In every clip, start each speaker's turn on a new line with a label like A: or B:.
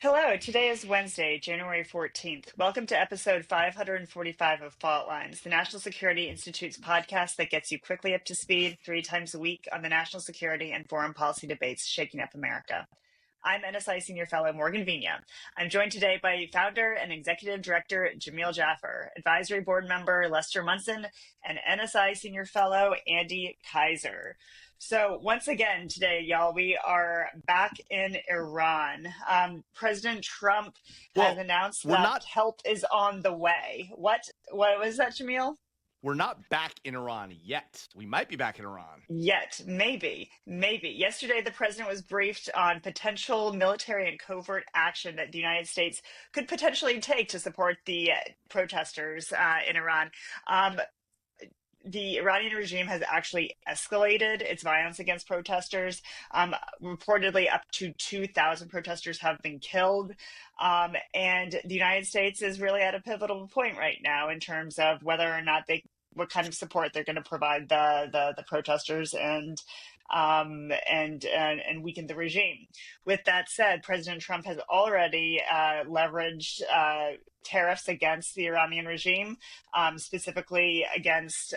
A: Hello, today is Wednesday, January 14th. Welcome to episode 545 of Fault Lines, the National Security Institute's podcast that gets you quickly up to speed 3 times a week on the national security and foreign policy debates shaking up America. I'm NSI Senior Fellow Morgan Vina. I'm joined today by founder and executive director Jamil Jaffer, advisory board member Lester Munson, and NSI Senior Fellow Andy Kaiser. So once again today, y'all, we are back in Iran. President Trump has announced that help is on the way. What was that, Jamil?
B: We're not back in Iran yet. We might be back in Iran.
A: Yet, maybe. Yesterday, the president was briefed on potential military and covert action that the United States could potentially take to support the protesters in Iran. The Iranian regime has actually escalated its violence against protesters. Reportedly, up to 2,000 protesters have been killed. And the United States is really at a pivotal point right now in terms of whether or not what kind of support they're going to provide the protesters and weaken the regime. With that said, President Trump has already leveraged tariffs against the Iranian regime, specifically against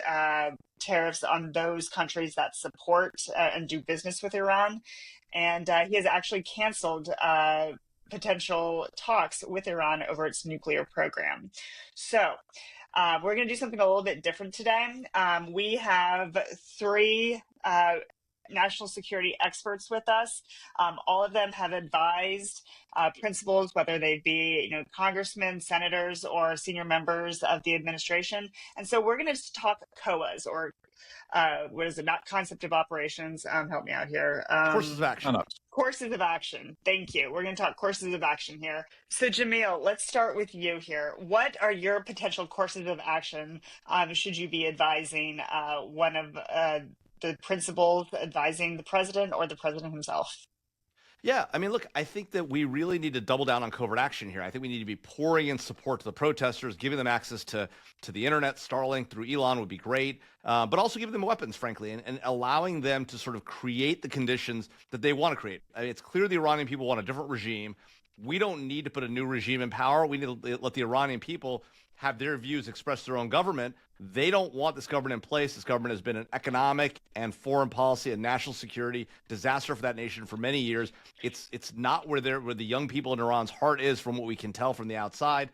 A: tariffs on those countries that support and do business with Iran. And he has actually canceled potential talks with Iran over its nuclear program. So we're going to do something a little bit different today. We have three national security experts with us. All of them have advised principals, whether they be congressmen, senators, or senior members of the administration. And so we're going to talk COAs, or what is it? Not concept of operations. Help me out here.
B: Courses of action.
A: Courses of action. Thank you. We're going to talk courses of action here. So Jamil, let's start with you here. What are your potential courses of action should you be advising one of the principals advising the president or the president himself?
B: Yeah, I mean, look, I think that we really need to double down on covert action here. I think we need to be pouring in support to the protesters, giving them access to the internet. Starlink through Elon would be great, but also giving them weapons, frankly, and allowing them to sort of create the conditions that they want to create. I mean, it's clear the Iranian people want a different regime. We don't need to put a new regime in power. We need to let the Iranian people have their views, express their own government. They don't want this government in place. This government has been an economic and foreign policy and national security disaster for that nation for many years. It's not where the young people in Iran's heart is, from what we can tell from the outside.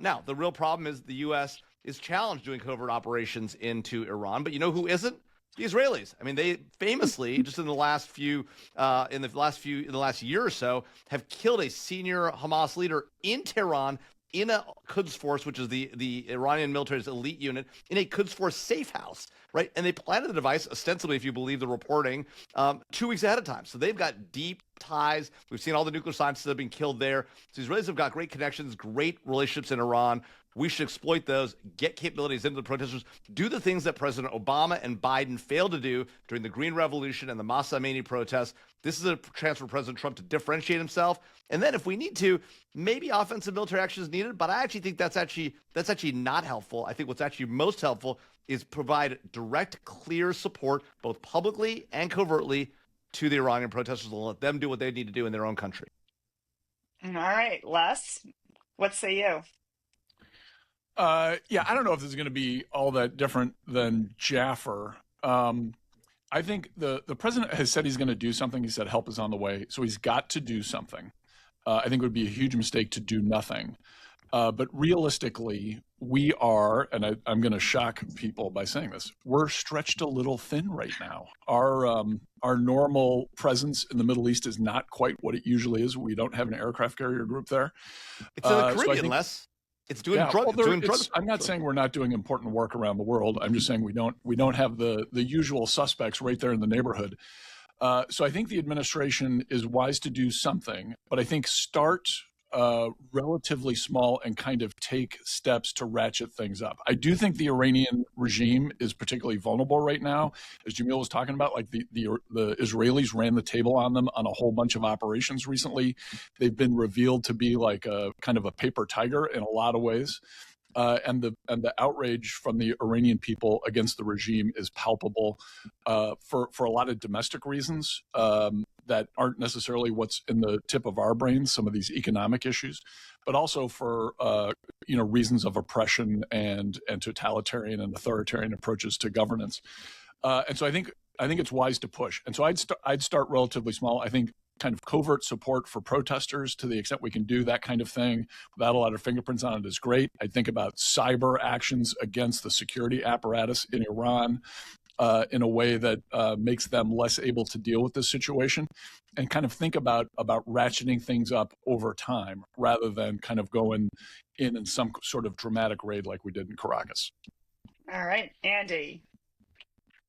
B: Now, the real problem is the U.S. is challenged doing covert operations into Iran, but you know who isn't? The Israelis. I mean, they famously, just in the last year or so, have killed a senior Hamas leader in Tehran, in a Quds Force, which is the Iranian military's elite unit, in a Quds Force safe house, right? And they planted the device, ostensibly, if you believe the reporting, 2 weeks ahead of time. So they've got deep ties. We've seen all the nuclear scientists that have been killed there. So the Israelis have got great connections, great relationships in Iran. We should exploit those, get capabilities into the protesters, do the things that President Obama and Biden failed to do during the Green Revolution and the Mahsa Amini protests. This is a chance for President Trump to differentiate himself. And then if we need to, maybe offensive military action is needed, but I actually think that's actually not helpful. I think what's actually most helpful is provide direct, clear support, both publicly and covertly, to the Iranian protesters and let them do what they need to do in their own country.
A: All right, Les, what say you?
C: Yeah, I don't know if this is going to be all that different than Jaffer. I think the president has said he's going to do something. He said help is on the way, so he's got to do something. I think it would be a huge mistake to do nothing. But realistically, we are, and I'm going to shock people by saying this, we're stretched a little thin right now. Our normal presence in the Middle East is not quite what it usually is. We don't have an aircraft carrier group there.
B: It's in the Caribbean, Les. It's doing drugs.
C: I'm not saying we're not doing important work around the world. I'm just saying we don't have the usual suspects right there in the neighborhood. So I think the administration is wise to do something, but I think start relatively small and kind of take steps to ratchet things up. I do think the Iranian regime is particularly vulnerable right now. As Jamil was talking about, like the Israelis ran the table on them on a whole bunch of operations recently. They've been revealed to be like a kind of a paper tiger in a lot of ways. and the outrage from the Iranian people against the regime is palpable for a lot of domestic reasons that aren't necessarily what's in the tip of our brains, some of these economic issues, but also for reasons of oppression and totalitarian and authoritarian approaches to governance. And so I think it's wise to push. And so I'd start relatively small. I think kind of covert support for protesters to the extent we can do that kind of thing without a lot of fingerprints on it is great. I think about cyber actions against the security apparatus in Iran in a way that makes them less able to deal with this situation, and kind of think about ratcheting things up over time rather than kind of going in some sort of dramatic raid like we did in Caracas.
A: All right, Andy.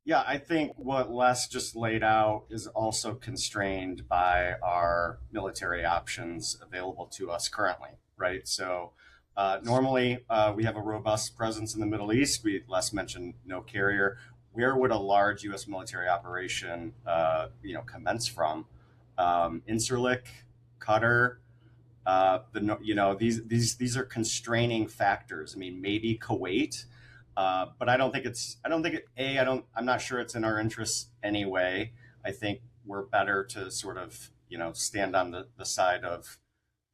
D: Yeah, I think what Les just laid out is also constrained by our military options available to us currently, right? So normally we have a robust presence in the Middle East. Les mentioned no carrier. Where would a large U.S. military operation, commence from? Incirlik, Qatar. These are constraining factors. I mean, maybe Kuwait. But I don't think I'm not sure it's in our interests anyway. I think we're better to sort of, stand on the side of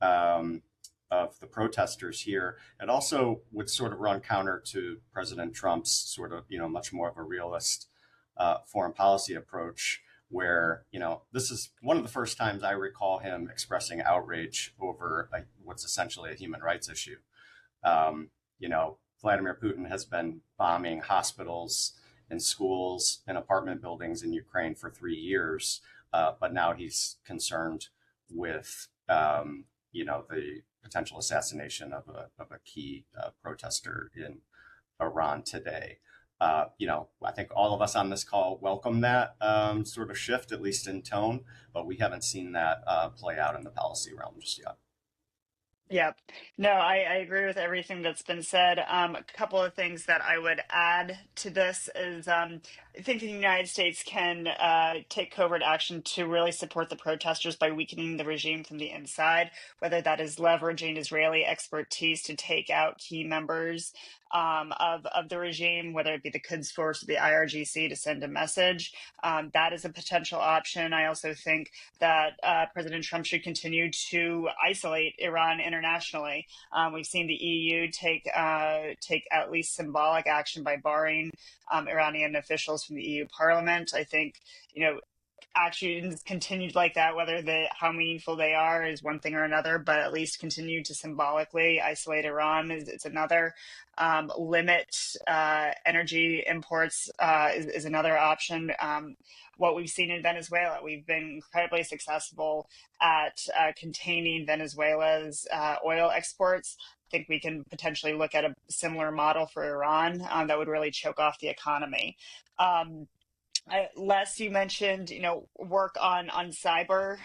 D: the protesters here. It also would sort of run counter to President Trump's sort of, much more of a realist foreign policy approach, where, this is one of the first times I recall him expressing outrage over what's essentially a human rights issue. Vladimir Putin has been bombing hospitals and schools and apartment buildings in Ukraine for 3 years, but now he's concerned with, the potential assassination of a key protester in Iran today. I think all of us on this call welcome that sort of shift, at least in tone, but we haven't seen that play out in the policy realm just yet.
A: Yep. No, I agree with everything that's been said. A couple of things that I would add to this is I think the United States can take covert action to really support the protesters by weakening the regime from the inside, whether that is leveraging Israeli expertise to take out key members of the regime, whether it be the Quds Force or the IRGC, to send a message. That is a potential option. I also think that President Trump should continue to isolate Iran internationally. We've seen the EU take at least symbolic action by barring Iranian officials from the EU Parliament. I think, actions continued like that, whether how meaningful they are is one thing or another, but at least continue to symbolically isolate Iran is another. Limit energy imports is another option. What we've seen in Venezuela, we've been incredibly successful at containing Venezuela's oil exports. I think we can potentially look at a similar model for Iran that would really choke off the economy. Les, you mentioned, work on cyber.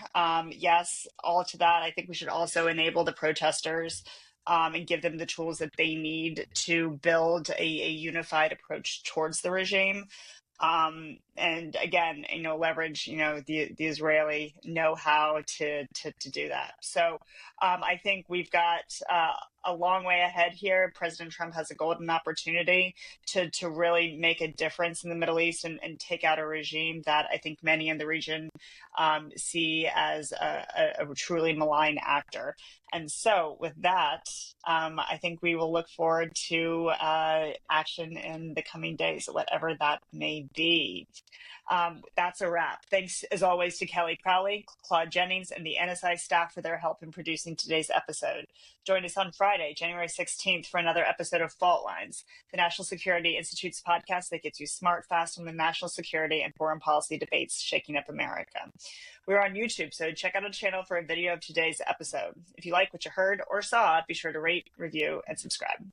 A: Yes, all to that. I think we should also enable the protesters and give them the tools that they need to build a unified approach towards the regime. And again, leverage, the Israeli know-how to do that. So I think we've got a long way ahead here. President Trump has a golden opportunity to really make a difference in the Middle East and take out a regime that I think many in the region see as a truly malign actor. And so with that, I think we will look forward to action in the coming days, whatever that may be. That's a wrap. Thanks, as always, to Kelly Crowley, Claude Jennings, and the NSI staff for their help in producing today's episode. Join us on Friday, January 16th, for another episode of Fault Lines, the National Security Institute's podcast that gets you smart, fast on the national security and foreign policy debates shaking up America. We're on YouTube, so check out our channel for a video of today's episode. If you like what you heard or saw, be sure to rate, review, and subscribe.